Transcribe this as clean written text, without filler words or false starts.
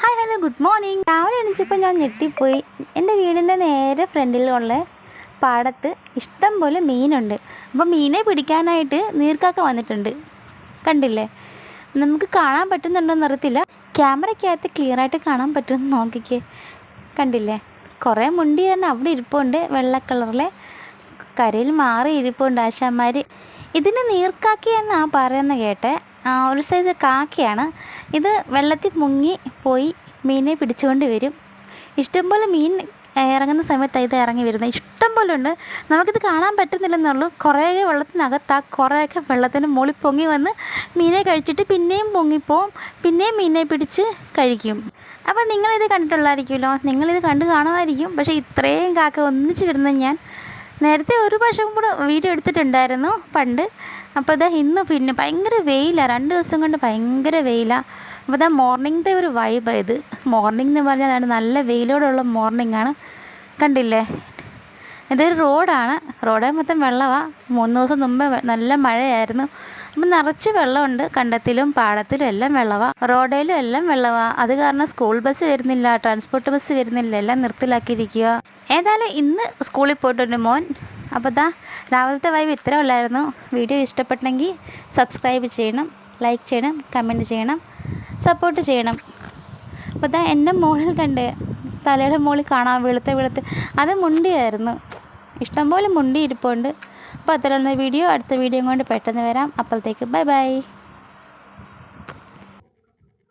Hi hello good morning. രാവിലെ എണീച്ചപ്പോൾ ഞാൻ ഞെട്ടിപ്പോയി. എൻ്റെ വീടിൻ്റെ നേരെ ഫ്രണ്ടിലുള്ള പാടത്ത് ഇഷ്ടം പോലെ മീനുണ്ട്. അപ്പോൾ മീനെ പിടിക്കാനായിട്ട് നീർക്കാക്ക വന്നിട്ടുണ്ട്. കണ്ടില്ലേ? നമുക്ക് കാണാൻ പറ്റുന്നുണ്ടോയെന്ന് അറിയത്തില്ല. ക്യാമറയ്ക്കകത്ത് ക്ലിയറായിട്ട് കാണാൻ പറ്റുമെന്ന് നോക്കിക്കേ. കണ്ടില്ലേ? കുറേ മുണ്ടി തന്നെ അവിടെ ഇരിപ്പുണ്ട്. വെള്ള കളറിലെ കരയിൽ മാറി ഇരിപ്പുണ്ട് ആശാന്മാർ. ഇതിന് നീർക്കാക്കി എന്നാണ് പറയുന്നത് കേട്ടെ. ഒരു സൈസ് കാക്കയാണ് ഇത്. വെള്ളത്തിൽ മുങ്ങി പോയി മീനെ പിടിച്ചുകൊണ്ട് വരും. ഇഷ്ടംപോലെ മീൻ ഇറങ്ങുന്ന സമയത്താണ് ഇത് ഇറങ്ങി വരുന്നത്. ഇഷ്ടം പോലെ ഉണ്ട്. നമുക്കിത് കാണാൻ പറ്റുന്നില്ലെന്നുള്ളൂ. കുറേ വെള്ളത്തിനകത്ത് കുറേയൊക്കെ വെള്ളത്തിന് മുകളിൽ പൊങ്ങി വന്ന് മീനെ കഴിച്ചിട്ട് പിന്നെയും പൊങ്ങിപ്പോവും. പിന്നെയും മീനെ പിടിച്ച് കഴിക്കും. അപ്പോൾ നിങ്ങളിത് കണ്ടിട്ടുള്ളതായിരിക്കുമല്ലോ. നിങ്ങളിത് കണ്ടു കാണുമായിരിക്കും. പക്ഷേ ഇത്രയും കാക്ക ഒന്നിച്ച് വരുന്നത് ഞാൻ നേരത്തെ ഒരു പ്രാവശ്യം കൂടെ വീഡിയോ എടുത്തിട്ടുണ്ടായിരുന്നു പണ്ട്. അപ്പോൾ ഇതാ ഇന്ന് പിന്നെ ഭയങ്കര വെയിലാണ്. 2 ദിവസം കൊണ്ട് ഭയങ്കര വെയിലാണ്. അപ്പോൾ ഇതാ മോർണിംഗത്തെ ഒരു വൈബാണ് ഇത്. മോർണിംഗ് എന്ന് പറഞ്ഞാൽ നല്ല വെയിലോടുള്ള മോർണിംഗാണ്. കണ്ടില്ലേ? ഇതൊരു റോഡാണ്. റോഡ് മൊത്തം വെള്ളമാണ്. 3 ദിവസം മുമ്പ് നല്ല മഴയായിരുന്നു. അപ്പം നിറച്ച് വെള്ളമുണ്ട്. കണ്ടത്തിലും പാടത്തിലും എല്ലാം വെള്ളമാണ്. റോഡിലും എല്ലാം വെള്ളമാണ്. അത് കാരണം സ്കൂൾ ബസ് വരുന്നില്ല, ട്രാൻസ്പോർട്ട് ബസ് വരുന്നില്ല, എല്ലാം നിർത്തലാക്കിയിരിക്കുക. ഏതായാലും ഇന്ന് സ്കൂളിൽ പോയിട്ടുണ്ട് മോൻ. അപ്പോൾ ദാ രാവിലത്തെ വൈബ് ഇത്ര ഉള്ളായിരുന്നു. വീഡിയോ ഇഷ്ടപ്പെട്ടെങ്കിൽ സബ്സ്ക്രൈബ് ചെയ്യണം, ലൈക്ക് ചെയ്യണം, കമൻറ്റ് ചെയ്യണം, സപ്പോർട്ട് ചെയ്യണം. അപ്പോൾ ദാ എൻ്റെ മുകളിൽ കണ്ട് തലയുടെ മുകളിൽ കാണാം വെളുത്ത് അത് മുണ്ടിയായിരുന്നു. ഇഷ്ടംപോലെ മുണ്ടി ഇരിപ്പുണ്ട്. അപ്പോൾ അത്രയുള്ള വീഡിയോ. അടുത്ത വീഡിയോ കൊണ്ട് പെട്ടെന്ന് വരാം. അപ്പോഴത്തേക്ക് ബൈ ബൈ.